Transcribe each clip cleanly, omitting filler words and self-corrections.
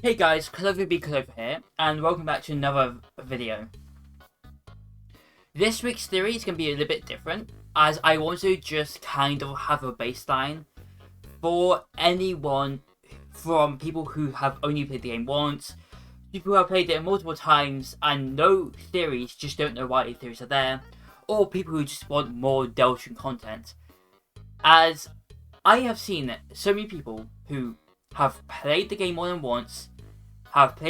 Hey guys, Clover here, and welcome back to another video. This week's theory is going to be a little bit different, as I want to just kind of have a baseline for anyone, from people who have only played the game once, people who have played it multiple times and know theories, just don't know why theories are there, or people who just want more Deltarune content. As I have seen so many people who have played the game more than once, have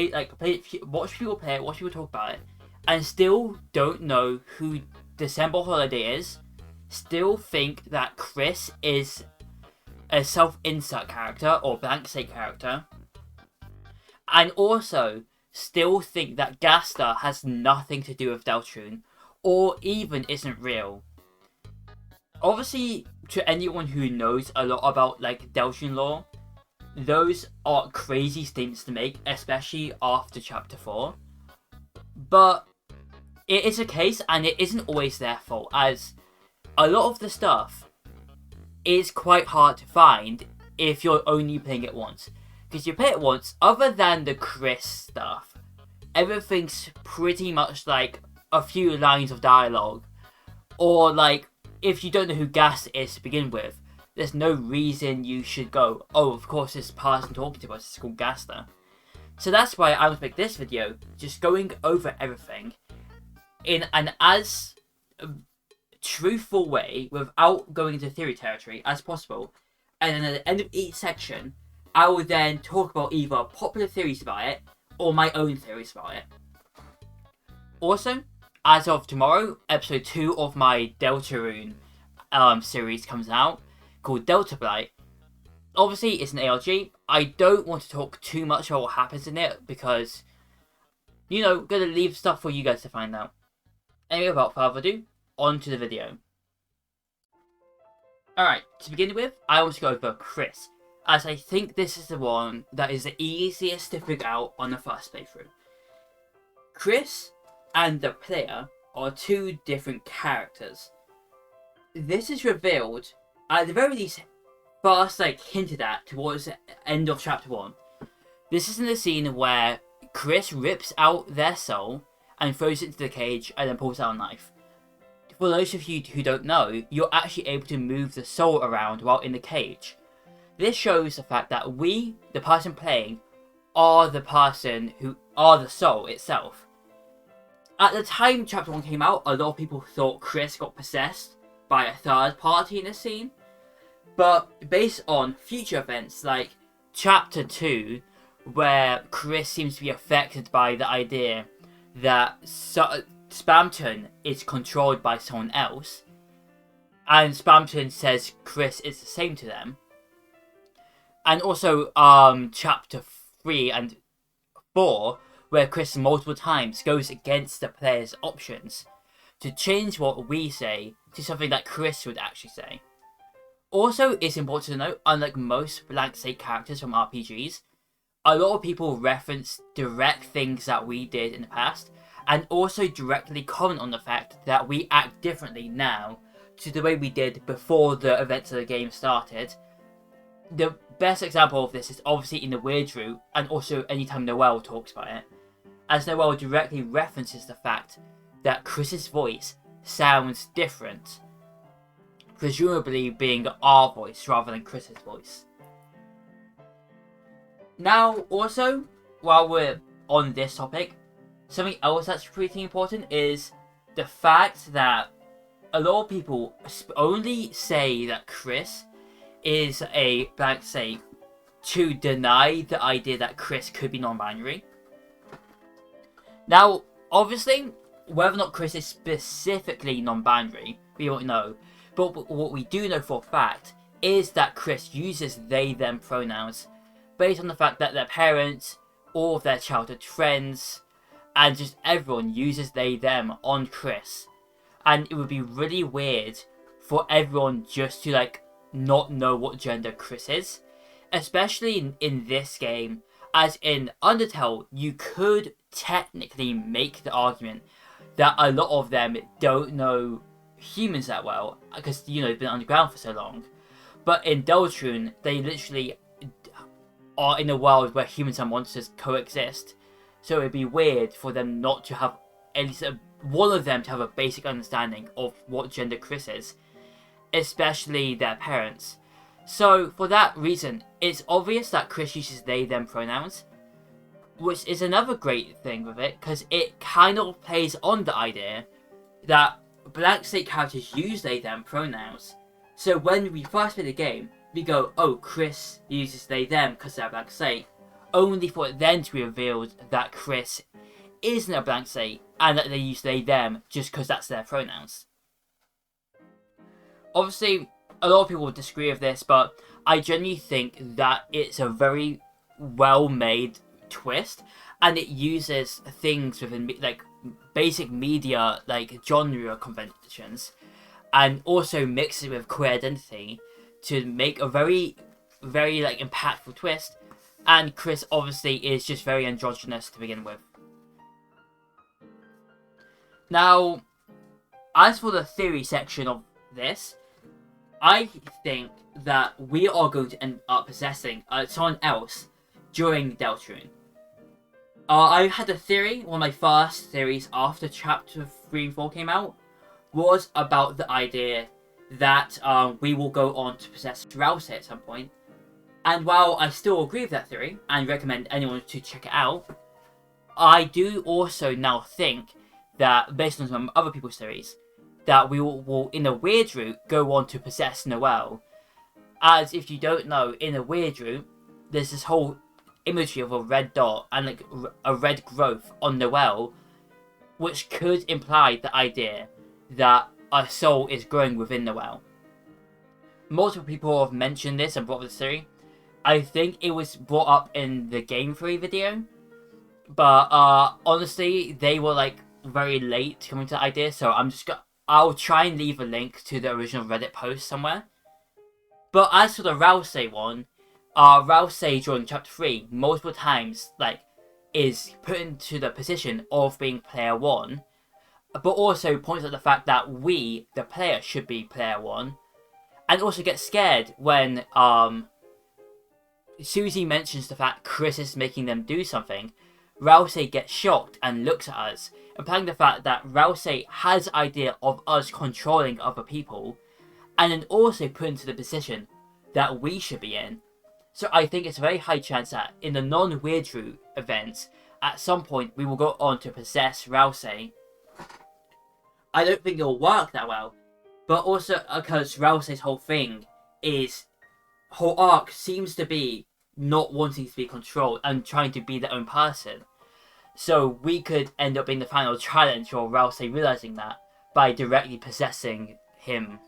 watched people play it, watched people talk about it, and still don't know who December Holiday is, still think that Kris is a self-insert character or blank slate character, and also still think that Gaster has nothing to do with Deltarune, or even isn't real. Obviously, to anyone who knows a lot about Deltarune lore, those are crazy statements to make, especially after Chapter 4. But it is a case, and it isn't always their fault, as a lot of the stuff is quite hard to find if you're only playing it once. Because you play it once, other than the Kris stuff, everything's pretty much like a few lines of dialogue. Or if you don't know who Gaster is to begin with, there's no reason you should go, oh, of course this person talking to us is called Gaster. So that's why I want to make this video, just going over everything in an as truthful way, without going into theory territory, as possible. And then at the end of each section, I will then talk about either popular theories about it, or my own theories about it. Also, as of tomorrow, episode 2 of my Deltarune series comes out, called Deltarune. Obviously, it's an ARG. I don't want to talk too much about what happens in it because, gonna leave stuff for you guys to find out. Anyway, without further ado, on to the video. Alright, to begin with, I want to go over Kris, as I think this is the one that is the easiest to figure out on the first playthrough. Kris and the player are two different characters. This is revealed, at the very least, first hinted at towards the end of chapter 1. This is in the scene where Kris rips out their soul and throws it into the cage and then pulls out a knife. For those of you who don't know, you're actually able to move the soul around while in the cage. This shows the fact that we, the person playing, are the person who are the soul itself. At the time chapter 1 came out, a lot of people thought Kris got possessed by a third party in this scene. But based on future events like Chapter 2, where Kris seems to be affected by the idea that Spamton is controlled by someone else, and Spamton says Kris is the same to them. And also Chapter 3 and 4, where Kris multiple times goes against the player's options to change what we say to something that Kris would actually say. Also, it's important to note, unlike most blank slate characters from RPGs, a lot of people reference direct things that we did in the past, and also directly comment on the fact that we act differently now to the way we did before the events of the game started. The best example of this is obviously in the Weird Route, and also anytime Noelle talks about it, as Noelle directly references the fact that Kris's voice sounds different, presumably being our voice rather than Kris's voice. Now, also, while we're on this topic, something else that's pretty important is the fact that a lot of people only say that Kris is a blank slate to deny the idea that Kris could be non-binary. Now, obviously, whether or not Kris is specifically non-binary, we don't know. But what we do know for a fact is that Kris uses they-them pronouns based on the fact that their parents, all of their childhood friends, and just everyone uses they-them on Kris. And it would be really weird for everyone just to not know what gender Kris is. Especially in this game, as in Undertale, you could technically make the argument that a lot of them don't know humans that well, because they've been underground for so long. But in Deltarune, they literally are in a world where humans and monsters coexist. So it'd be weird for them not to have at least one of them to have a basic understanding of what gender Kris is, especially their parents. So for that reason, it's obvious that Kris uses they them pronouns, which is another great thing with it, because it kind of plays on the idea that blank slate characters use they them pronouns. So when we first play the game, we go, oh, Kris uses they them because they're a blank slate, only for it then to be revealed that Kris isn't a blank slate and that they use they them just because that's their pronouns. Obviously, a lot of people will disagree with this, but I genuinely think that it's a very well made twist, and it uses things within like basic media like genre conventions, and also mixes it with queer identity to make a very like impactful twist. And Kris obviously is just very androgynous to begin with. Now, as for the theory section of this, I think that we are going to end up possessing someone else during Deltarune. I had a theory, one of my first theories after Chapter 3 and 4 came out, was about the idea that we will go on to possess Rousey at some point. And while I still agree with that theory, and recommend anyone to check it out, I do also now think that, based on some other people's theories, that we will in a weird route, go on to possess Noelle. As if you don't know, in a weird route, there's this whole imagery of a red dot and like a red growth on Noelle, which could imply the idea that a soul is growing within Noelle. Multiple people have mentioned this and brought up this theory. I think it was brought up in the Game Theory video, but honestly, they were like very late coming to the idea, so I'll try and leave a link to the original Reddit post somewhere. But as for the Rousey one, Rousey during Chapter 3 multiple times like is put into the position of being player 1, but also points out the fact that we, the player, should be player 1, and also gets scared when Susie mentions the fact Kris is making them do something. Rousey gets shocked and looks at us, implying the fact that Rousey has the idea of us controlling other people, and then also put into the position that we should be in. So I think it's a very high chance that in the non-Weird Route events, at some point we will go on to possess Rousey. I don't think it'll work that well, but also because Rousey's whole arc seems to be not wanting to be controlled and trying to be their own person. So we could end up being the final challenge for Rousey realizing that by directly possessing him.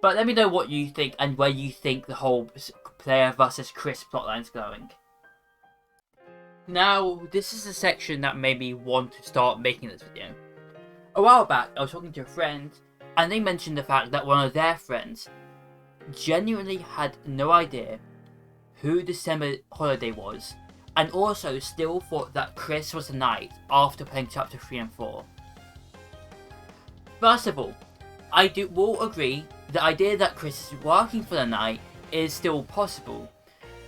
But let me know what you think and where you think the whole player versus Kris plotline's going. Now, this is a section that made me want to start making this video. A while back, I was talking to a friend, and they mentioned the fact that one of their friends genuinely had no idea who December Holiday was, and also still thought that Kris was a knight after playing Chapter 3 and 4. First of all, I will agree the idea that Kris is working for the knight is still possible,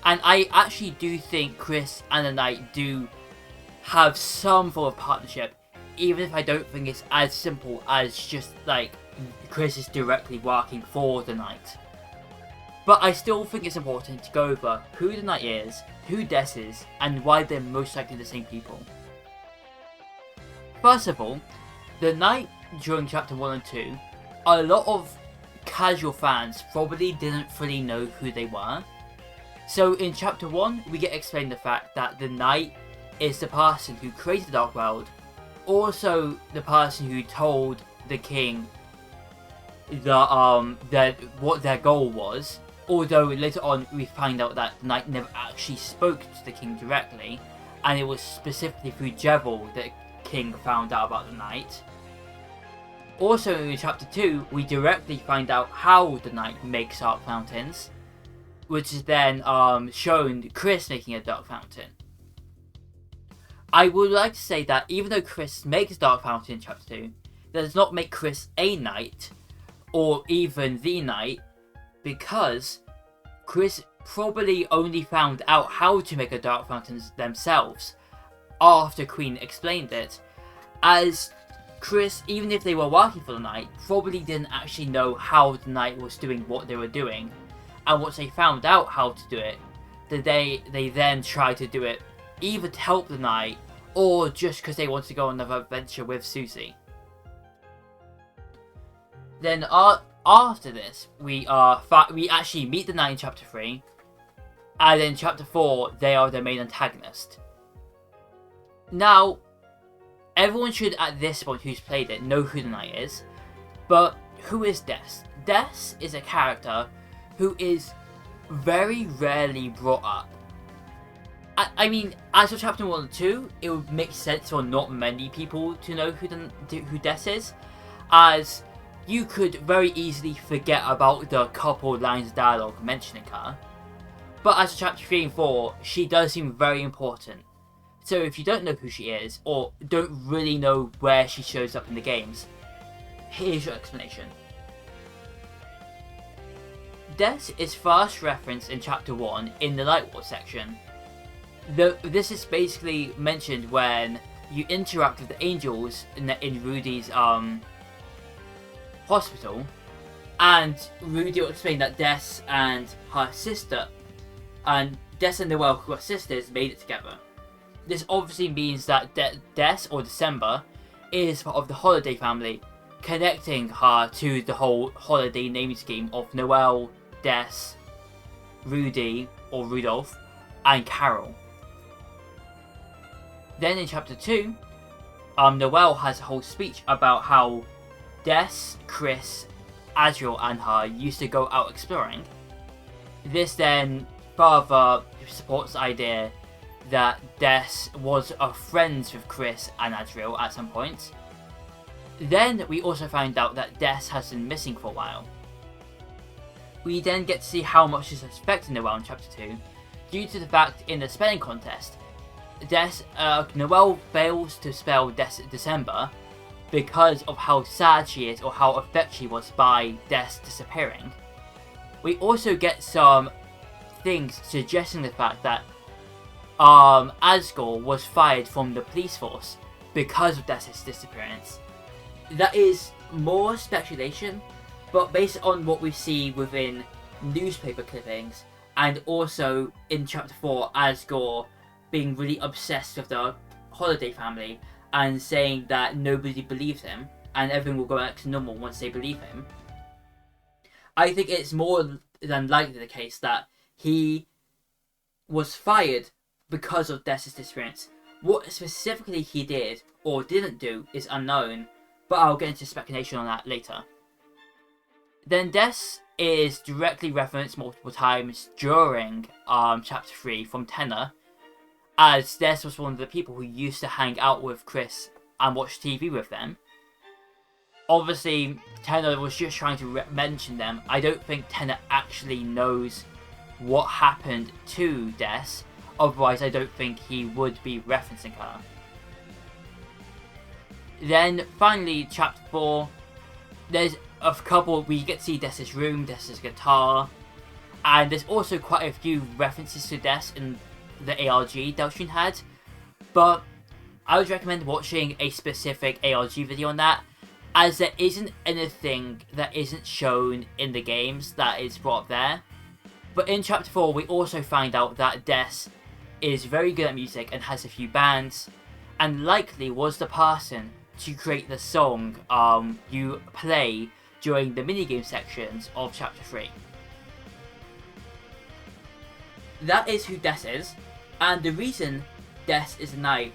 and I actually do think Kris and the knight do have some form of partnership, even if I don't think it's as simple as just like Kris is directly working for the knight. But I still think it's important to go over who the knight is, who Des is, and why they're most likely the same people. First of all, the knight during Chapter 1 and 2, a lot of casual fans probably didn't fully know who they were. So in Chapter 1, we get explained the fact that the knight is the person who created the Dark World, also the person who told the king what their goal was. Although later on we find out that the knight never actually spoke to the king directly, and it was specifically through Jevil that the king found out about the knight. Also in Chapter 2, we directly find out how the knight makes Dark Fountains, which is then shown Kris making a Dark Fountain. I would like to say that even though Kris makes Dark Fountain in Chapter 2, that does not make Kris a knight, or even the knight, because Kris probably only found out how to make a dark fountain themselves after Queen explained it, as Kris, even if they were working for the Knight, probably didn't actually know how the Knight was doing what they were doing, and once they found out how to do it, they then tried to do it either to help the Knight or just because they wanted to go on another adventure with Susie. Then after this, we actually meet the Knight in Chapter 3, and in Chapter 4, they are the main antagonist. Now, everyone should at this point who's played it know who the Knight is, but who is Des? Des is a character who is very rarely brought up. I mean, as for Chapter 1 and 2, it would make sense for not many people to know who Des is, as you could very easily forget about the couple lines of dialogue mentioning her. But as for Chapter 3 and 4, she does seem very important. So if you don't know who she is, or don't really know where she shows up in the games, here's your explanation. Des is first referenced in Chapter 1 in the Light Ward section. This is basically mentioned when you interact with the angels in Rudy's hospital, and Rudy will explain that Des and her sister, and Des and Noelle, who are sisters, made it together. This obviously means that Des, or December, is part of the Holiday family, connecting her to the whole Holiday naming scheme of Noelle, Des, Rudy, or Rudolph, and Carol. Then in Chapter 2, Noelle has a whole speech about how Des, Kris, Adriel, and her used to go out exploring. This then further supports the idea that Des was friends with Kris and Adriel at some point. Then we also find out that Des has been missing for a while. We then get to see how much is affecting Noelle in Chapter 2, due to the fact in the spelling contest, Noelle fails to spell December because of how sad she is or how affected she was by Des disappearing. We also get some things suggesting the fact that Asgore was fired from the police force because of Des' disappearance. That is more speculation, but based on what we see within newspaper clippings, and also in Chapter 4, Asgore being really obsessed with the Holiday family and saying that nobody believes him and everything will go back to normal once they believe him, I think it's more than likely the case that he was fired because of Des' disappearance. What specifically he did or didn't do is unknown, but I'll get into speculation on that later. Then Des is directly referenced multiple times during Chapter 3 from Tenor, as Des was one of the people who used to hang out with Kris and watch TV with them. Obviously, Tenor was just trying to mention them. I don't think Tenor actually knows what happened to Des, otherwise I don't think he would be referencing her. Then finally, Chapter 4, there's a couple, we get to see Des' room, Des' guitar, and there's also quite a few references to Des in the ARG Deltarune had, but I would recommend watching a specific ARG video on that, as there isn't anything that isn't shown in the games that is brought up there. But in Chapter 4 we also find out that Des is very good at music and has a few bands, and likely was the person to create the song you play during the minigame sections of Chapter 3. That is who Des is, and the reason Des is a knight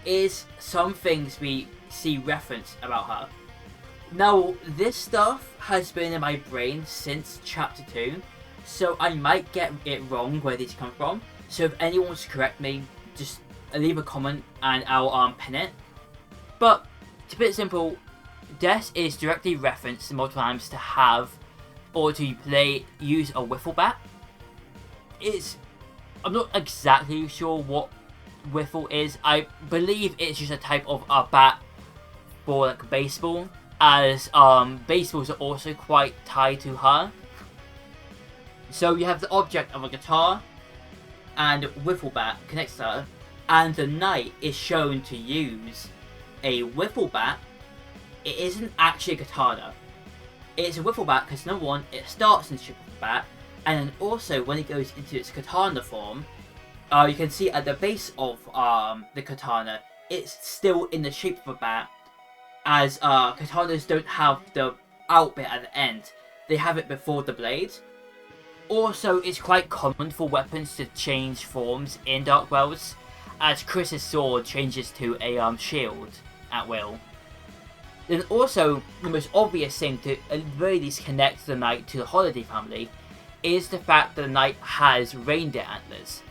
is some things we see referenced about her. Now, this stuff has been in my brain since Chapter 2, so I might get it wrong where these come from, so if anyone wants to correct me, just leave a comment and I'll pin it. But, to put it simple, Des is directly referenced multiple times to have, or to use a wiffle bat. I'm not exactly sure what wiffle is. I believe it's just a type of a bat for like baseball, as baseballs are also quite tied to her. So you have the object of a guitar and wiffle bat connects to her, and the knight is shown to use a wiffle bat. It isn't actually a katana. It's a wiffle bat because number one, it starts in the shape of a bat, and then also when it goes into its katana form, you can see at the base of the katana, it's still in the shape of a bat, as katanas don't have the out bit at the end. They have it before the blade. Also, it's quite common for weapons to change forms in Dark Worlds, as Kris's sword changes to a shield at will. Then also, the most obvious thing to at the very least connect the knight to the Holiday family is the fact that the knight has reindeer antlers.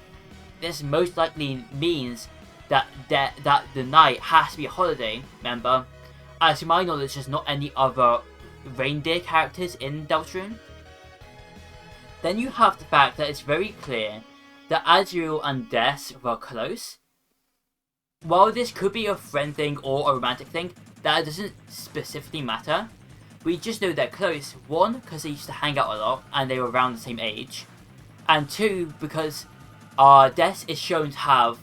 This most likely means that the knight has to be a Holiday member, as to my knowledge there's not any other reindeer characters in Deltarune. Then you have the fact that it's very clear that Azriel and Des were close. While this could be a friend thing or a romantic thing, that doesn't specifically matter. We just know they're close. One, because they used to hang out a lot and they were around the same age. And two, because Des is shown to have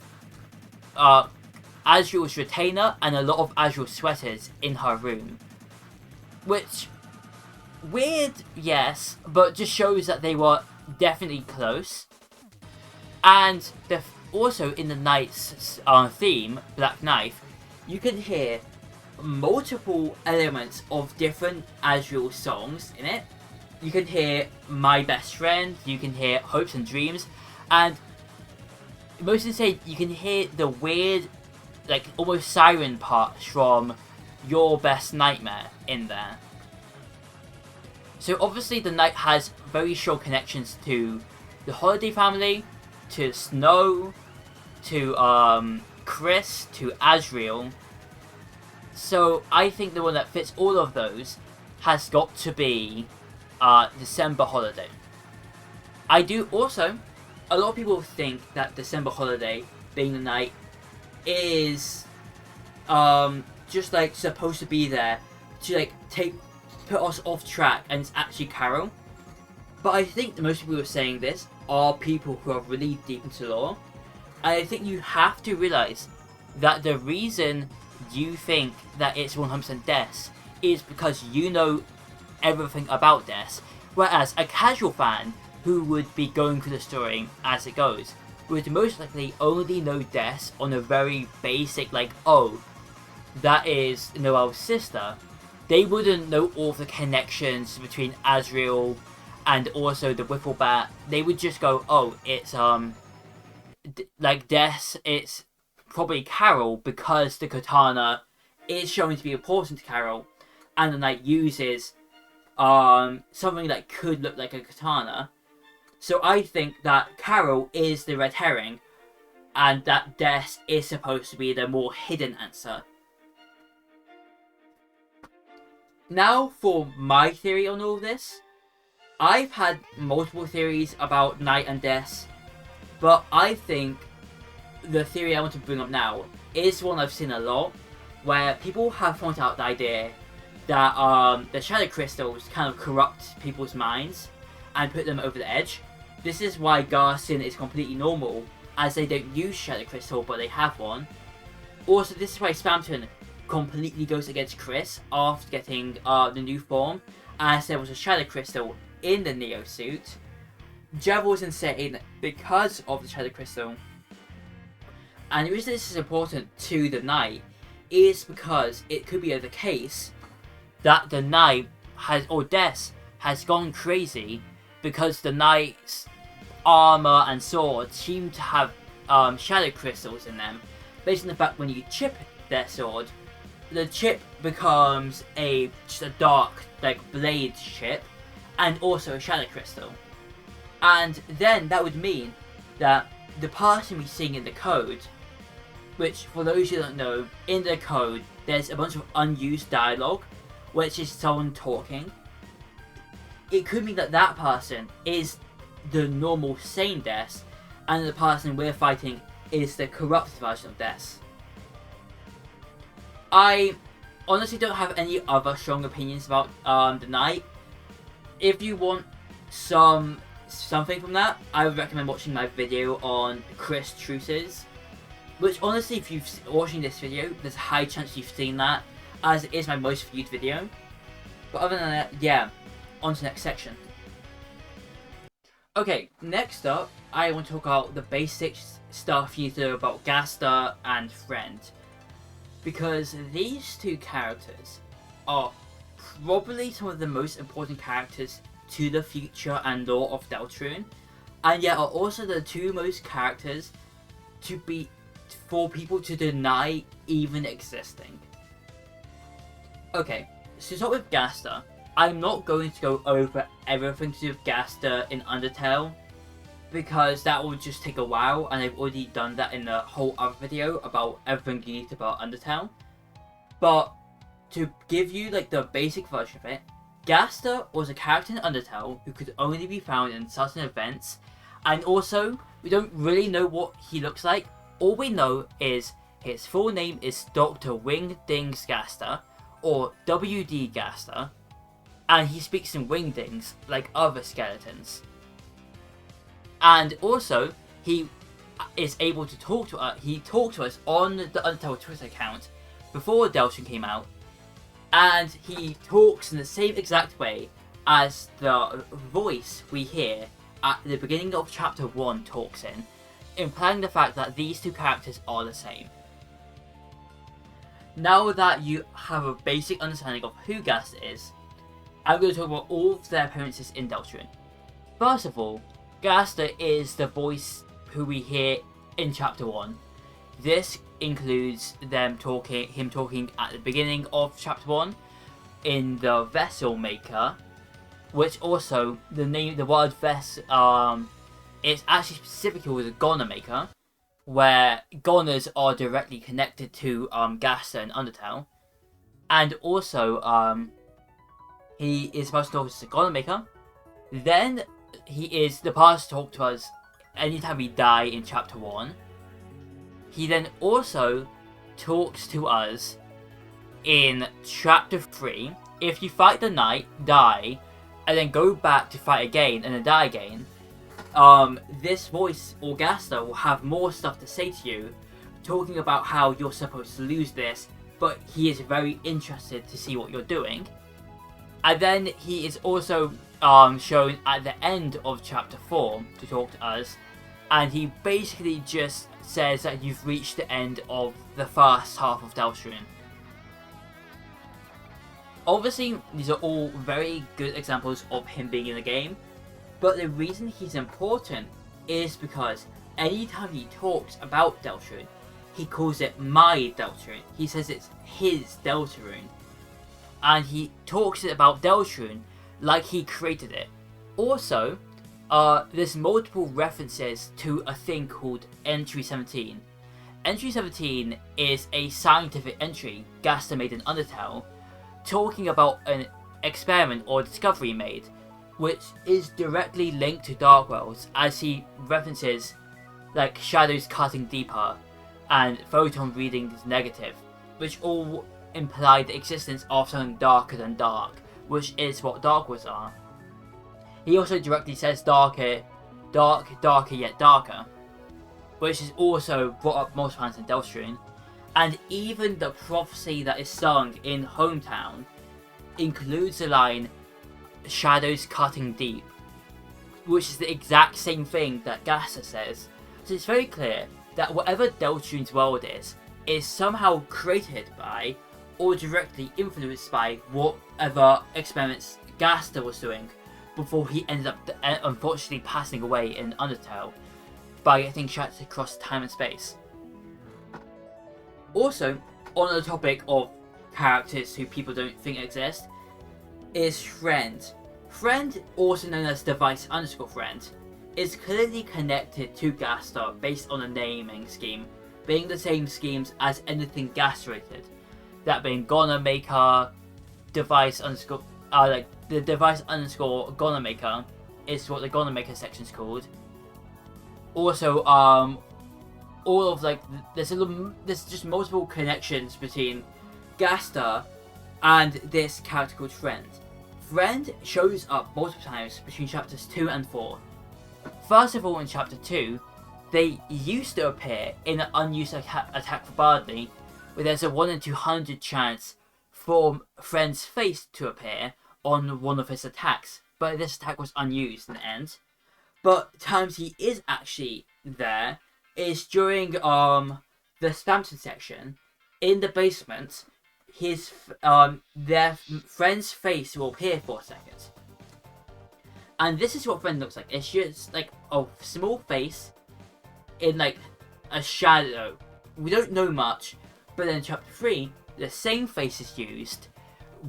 Azriel's retainer and a lot of Azriel's sweaters in her room. Which, weird, yes, but just shows that they were definitely close. And also in the knight's theme, Black Knife, you can hear multiple elements of different Azriel songs in it. You can hear My Best Friend, you can hear Hopes and Dreams, and most insane, you can hear the weird, like almost siren parts from Your Best Nightmare in there. So obviously the knight has very strong connections to the Holiday family, to Snow, to Kris, to Azriel. So I think the one that fits all of those has got to be December Holiday. I do also, a lot of people think that December Holiday, being the knight, is just like supposed to be there to like put us off track, and it's actually Carol. But I think that most people who are saying this are people who are really deep into lore. And I think you have to realise that the reason you think that it's 100% Des is because you know everything about Des, whereas a casual fan who would be going through the story as it goes would most likely only know Des on a very basic, like, oh, that is Noelle's sister. They wouldn't know all the connections between Azriel and also the Wiffle Bat. They would just go, oh, it's like Des, it's probably Carol because the katana is shown to be important to Carol, and the knight uses something that could look like a katana. So I think that Carol is the red herring, and that Des is supposed to be the more hidden answer. Now for my theory on all this. I've had multiple theories about Knight and Des, but I think the theory I want to bring up now is one I've seen a lot, where people have pointed out the idea that the shadow crystals kind of corrupt people's minds and put them over the edge. This is why Gaster is completely normal, as they don't use shadow crystal but they have one. Also, this is why Spamton completely goes against Kris after getting the new form, as there was a shadow crystal in the Neo suit. Jevil was insane because of the shadow crystal. And the reason this is important to the knight is because it could be the case that the knight has, or Des has gone crazy because the knight's armor and sword seem to have shadow crystals in them, based on the fact when you chip their sword, the chip becomes just a dark, like, blade chip, and also a shadow crystal. And then that would mean that the person we sing in the code, which for those who don't know, in the code there's a bunch of unused dialogue, which is someone talking. It could mean that that person is the normal sane Des, and the person we're fighting is the corrupted version of Des. I honestly don't have any other strong opinions about the knight. If you want some something from that, I would recommend watching my video on Kris Truces. Which honestly, if you're watching this video, there's a high chance you've seen that, as it is my most viewed video. But other than that, yeah, on to the next section. Okay, next up, I want to talk about the basic stuff you know about Gaster and Friend. Because these two characters are probably some of the most important characters to the future and lore of Deltarune, and yet are also the two most characters for people to deny even existing. Okay, so to start with Gaster, I'm not going to go over everything to do with Gaster in Undertale, because that will just take a while, and I've already done that in a whole other video about everything you need about Undertale. But to give you like the basic version of it, Gaster was a character in Undertale who could only be found in certain events, and also we don't really know what he looks like. All we know is his full name is Dr. Wingdings Gaster, or WD Gaster, and he speaks in Wingdings like other skeletons. And also, he is able to talk to us. He talked to us on the Undertale Twitter account before Deltarune came out, and he talks in the same exact way as the voice we hear at the beginning of Chapter 1 talks in, implying the fact that these two characters are the same. Now that you have a basic understanding of who Gaster is, I'm going to talk about all of their appearances in Deltarune. First of all, Gaster is the voice who we hear in Chapter 1. This includes him talking at the beginning of Chapter 1 in the Vessel Maker, which also, the word vessel, it's actually specifically with the Goner Maker, where Goners are directly connected to Gaster and Undertale. And also, he is supposed to talk to the Goner Maker. Then he is the past to talk to us anytime we die in Chapter 1. He then also talks to us in Chapter 3. If you fight the knight, die, and then go back to fight again and then die again, this voice, or Gaster, will have more stuff to say to you, talking about how you're supposed to lose this, but he is very interested to see what you're doing. And then he is also shown at the end of Chapter 4 to talk to us, and he basically just says that you've reached the end of the first half of Deltarune. Obviously, these are all very good examples of him being in the game, but the reason he's important is because anytime he talks about Deltarune, he calls it my Deltarune. He says it's his Deltarune. And he talks about Deltarune like he created it. Also, there's multiple references to a thing called Entry 17. Entry 17 is a scientific entry Gaster made in Undertale, talking about an experiment or discovery he made, which is directly linked to Dark Worlds, as he references like shadows cutting deeper and photon reading is negative, which all imply the existence of something darker than dark, which is what Dark Worlds are. He also directly says darker yet darker, which is also brought up most times in Deltarune. And even the prophecy that is sung in Hometown includes the line, shadows cutting deep, which is the exact same thing that Gaster says. So it's very clear that whatever Deltarune's world is somehow created by or directly influenced by whatever experiments Gaster was doing before he ended up unfortunately passing away in Undertale by getting shattered across time and space. Also, on the topic of characters who people don't think exist, is Friend. Friend, also known as Device_Friend, is clearly connected to Gaster based on a naming scheme, being the same schemes as anything Gaster-rated. That being Goner Maker, the Device_Goner Maker is what the Goner Maker section is called. Also, all of there's just multiple connections between Gaster and this character called Friend. Friend shows up multiple times between chapters 2 and 4, First of all, in Chapter 2, they used to appear in an unused attack for Bardley, where there's a 1 in 200 chance for Friend's face to appear on one of his attacks, but this attack was unused in the end. But times he is actually there is during the Spamton section in the basement. Their Friend's face will appear for a second, and this is what Friend looks like. It's just like a small face in like a shadow. We don't know much, but then in Chapter 3, the same face is used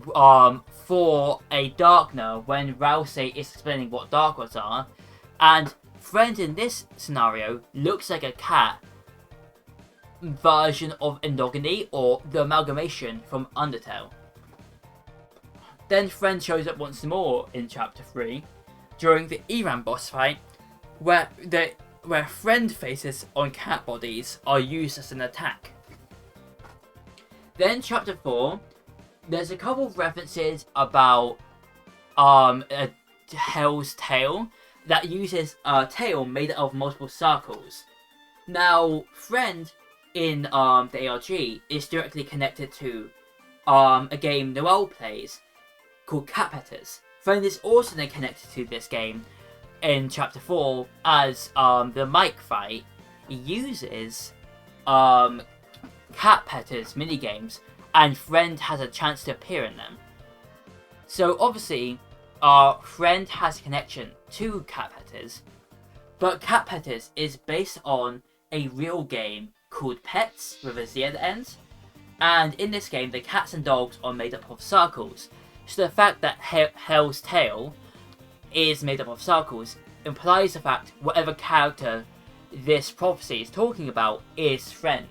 for a Darkener when Rousey is explaining what Dark Words are, and Friend in this scenario looks like a cat version of Endogeny, or the amalgamation from Undertale. Then Friend shows up once more in Chapter 3 during the Iran boss fight, where Friend faces on cat bodies are used as an attack. Then Chapter 4, there's a couple of references about a Hell's Tail that uses a tail made of multiple circles. Now, Friend in the ARG is directly connected to a game Noel plays called Cat Petters. Friend is also then connected to this game in Chapter 4 as the Mike fight uses Cat Petters minigames, and Friend has a chance to appear in them. So obviously, Friend has a connection to Cat Petters, but Cat Petters is based on a real game called Pets with a Z at the end, and in this game the cats and dogs are made up of circles, so the fact that Hell's Tail is made up of circles implies the fact whatever character this prophecy is talking about is Friend.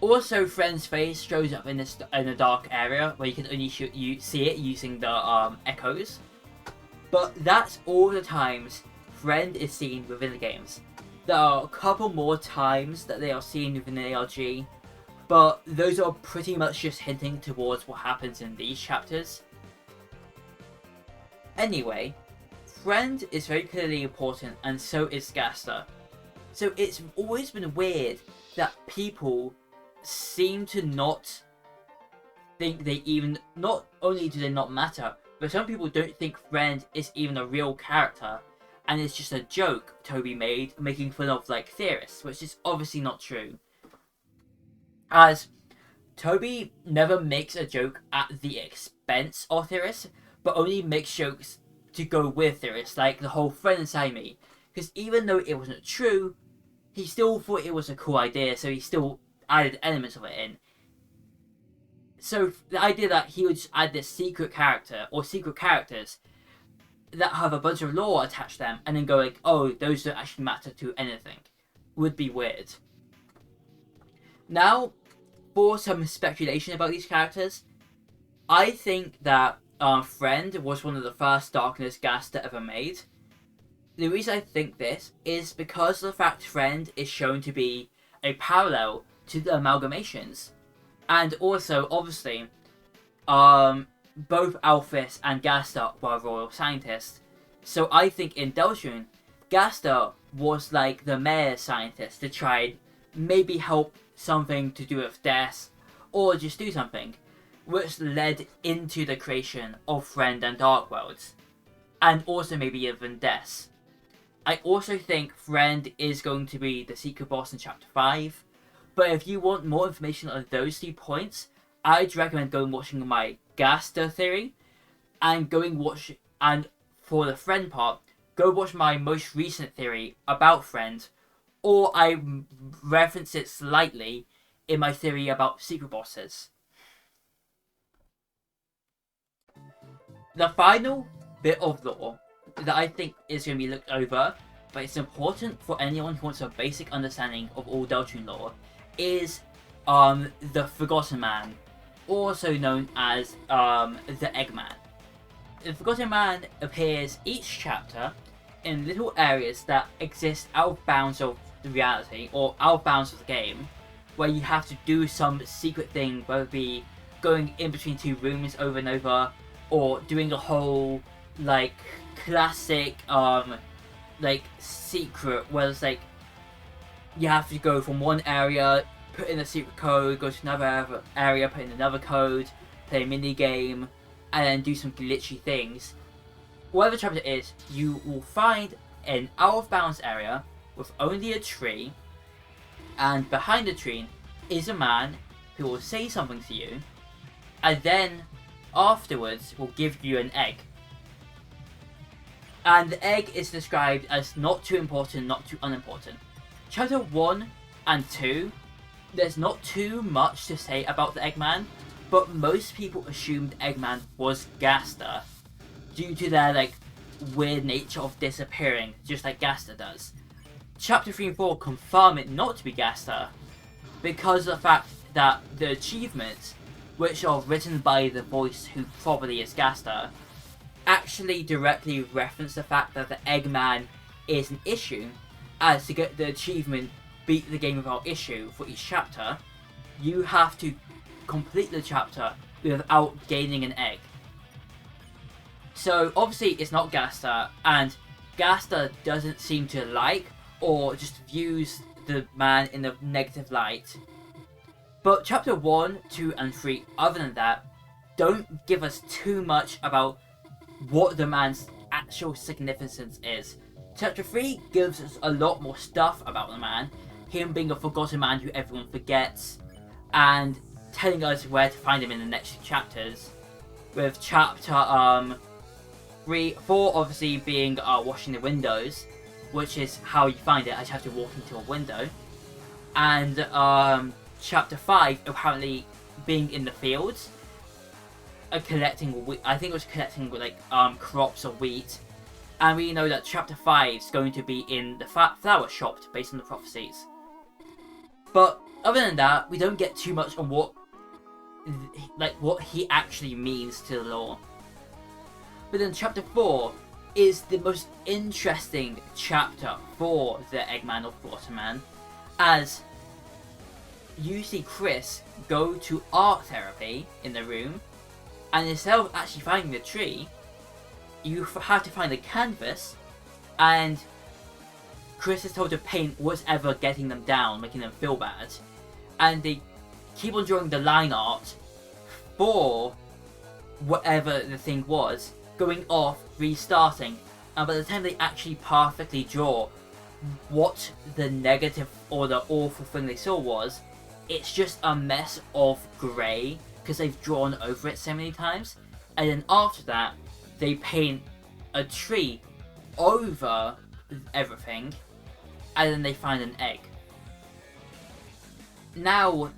Also, Friend's face shows up in a dark area where you can only see it using the echoes, but that's all the times Friend is seen within the games. There are a couple more times that they are seen within the ARG, but those are pretty much just hinting towards what happens in these chapters. Anyway, Friend is very clearly important, and so is Gaster. So it's always been weird that people seem to not think they even, not only do they not matter, but some people don't think Friend is even a real character, and it's just a joke Toby made, making fun of like theorists, which is obviously not true. As Toby never makes a joke at the expense of theorists, but only makes jokes to go with theorists, like the whole Friend inside me. Because even though it wasn't true, he still thought it was a cool idea, so he still added elements of it in. So the idea that he would just add this secret character, or secret characters, that have a bunch of lore attached to them, and then go like, oh, those don't actually matter to anything, would be weird. Now, for some speculation about these characters, I think that Friend was one of the first Darkness Gaster ever made. The reason I think this is because of the fact Friend is shown to be a parallel to the amalgamations. And also, obviously, both Alphys and Gaster were royal scientists. So I think in Deltarune, Gaster was like the mayor's scientist to try and maybe help something to do with death, or just do something, which led into the creation of Friend and Dark Worlds, and also maybe even death. I also think Friend is going to be the secret boss in Chapter 5, but if you want more information on those 2 points, I'd recommend going watching my Gaster theory, and and for the Friend part, go watch my most recent theory about Friend, or I reference it slightly in my theory about secret bosses. The final bit of lore that I think is going to be looked over, but it's important for anyone who wants a basic understanding of all Deltarune lore, is the Forgotten Man, also known as the Eggman. The Forgotten Man appears each chapter in little areas that exist out of bounds of the reality, or out of bounds of the game, where you have to do some secret thing, whether it be going in between 2 rooms over and over, or doing a whole like classic like secret where it's like you have to go from one area, put in a secret code, go to another area, put in another code, play a mini game, and then do some glitchy things. Whatever chapter it is, you will find an out of bounds area with only a tree, and behind the tree is a man who will say something to you, and then afterwards will give you an egg. And the egg is described as not too important, not too unimportant. Chapter 1 and 2, there's not too much to say about the Eggman, but most people assumed Eggman was Gaster due to their like weird nature of disappearing, just like Gaster does. Chapter 3 and 4 confirm it not to be Gaster because of the fact that the achievements, which are written by the voice who probably is Gaster, actually directly reference the fact that the Eggman is an issue, as to get the achievement beat the game without issue for each chapter, you have to complete the chapter without gaining an egg. So obviously it's not Gaster, and Gaster doesn't seem to like or just views the man in a negative light. But chapter 1, 2 and 3, other than that, don't give us too much about what the man's actual significance is. Chapter 3 gives us a lot more stuff about the man, him being a forgotten man who everyone forgets, and telling us where to find him in the next two chapters. With chapter 4 obviously being washing the windows, which is how you find it, as you have to walk into a window. And chapter 5 apparently being in the fields, collecting wheat. I think it was collecting like crops of wheat. And we know that chapter 5 is going to be in the flower shop based on the prophecies. But other than that, we don't get too much on what he actually means to the lore. But then chapter 4 is the most interesting chapter for the Eggman or Forgotten Man, as you see Kris go to art therapy in the room, and instead of actually finding the tree, you have to find a canvas, and Kris is told to paint whatever getting them down, making them feel bad. And they keep on drawing the line art for whatever the thing was, going off, restarting, and by the time they actually perfectly draw what the negative or the awful thing they saw was, it's just a mess of grey, because they've drawn over it so many times. And then after that, they paint a tree over everything, and then they find an egg. Now,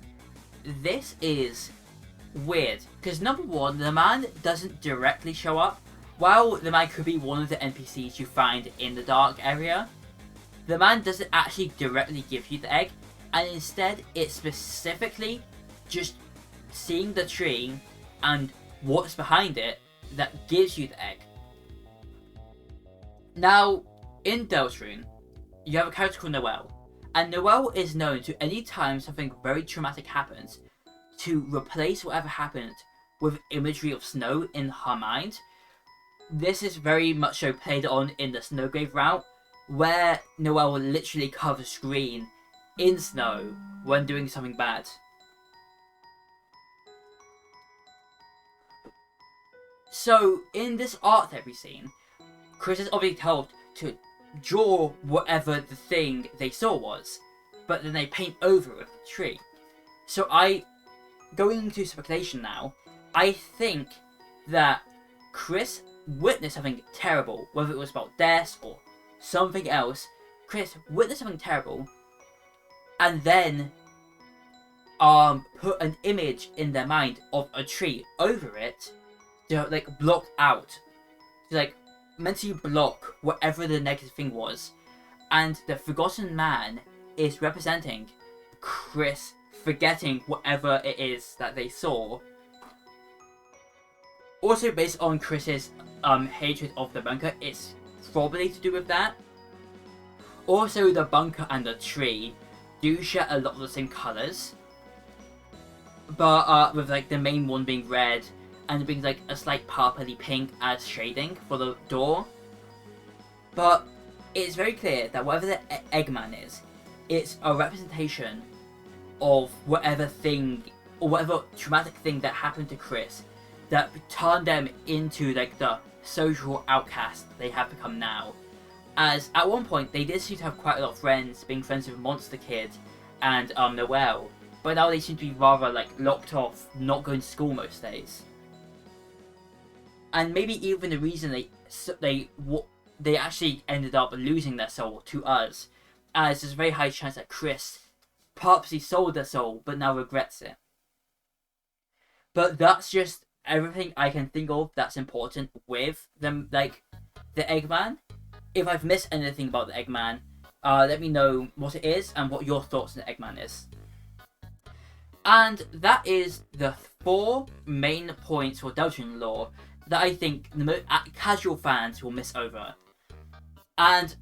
this is weird, because number one, the man doesn't directly show up. While the man could be one of the NPCs you find in the dark area, the man doesn't actually directly give you the egg, and instead it's specifically just seeing the tree and what's behind it that gives you the egg. Now, in Deltarune, you have a character called Noelle, and Noelle is known to, any time something very traumatic happens, to replace whatever happened with imagery of snow in her mind. This is very much so played on in the Snowgrave route, where Noelle will literally cover screen in snow when doing something bad. So, in this art therapy scene, Kris is obviously told to draw whatever the thing they saw was, but then they paint over it with the tree. So going into speculation now, I think that Kris witnessed something terrible, whether it was about death or something else. Kris witnessed something terrible, and then put an image in their mind of a tree over it to like block out, to like mentally block whatever the negative thing was. And the Forgotten Man is representing Kris forgetting whatever it is that they saw. Also based on Kris's hatred of the bunker, it's probably to do with that. Also, the bunker and the tree do share a lot of the same colours, but with like the main one being red and it brings like a slight purpley pink as shading for the door. But it's very clear that whatever the Eggman is, it's a representation of whatever thing or whatever traumatic thing that happened to Kris that turned them into like the social outcast they have become now. As at one point they did seem to have quite a lot of friends, being friends with Monster Kid and Noelle, but now they seem to be rather like locked off, not going to school most days. And maybe even the reason they actually ended up losing their soul to us, as there's a very high chance that Kris purposely sold their soul but now regrets it. But that's just everything I can think of that's important with them, like the Eggman. If I've missed anything about the Eggman, let me know what it is and what your thoughts on the Eggman is. And that is the 4 main points for Deltarune lore that I think the casual fans will miss over. And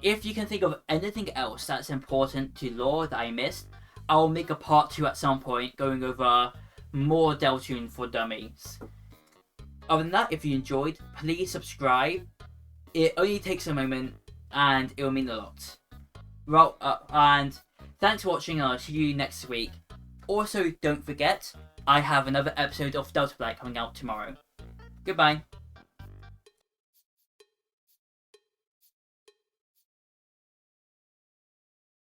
if you can think of anything else that's important to lore that I missed, I'll make a part 2 at some point going over more Deltarune for dummies. Other than that, if you enjoyed, please subscribe. It only takes a moment and it will mean a lot. Well, and thanks for watching, and I'll see you next week. Also, don't forget, I have another episode of Delta Black coming out tomorrow. Goodbye.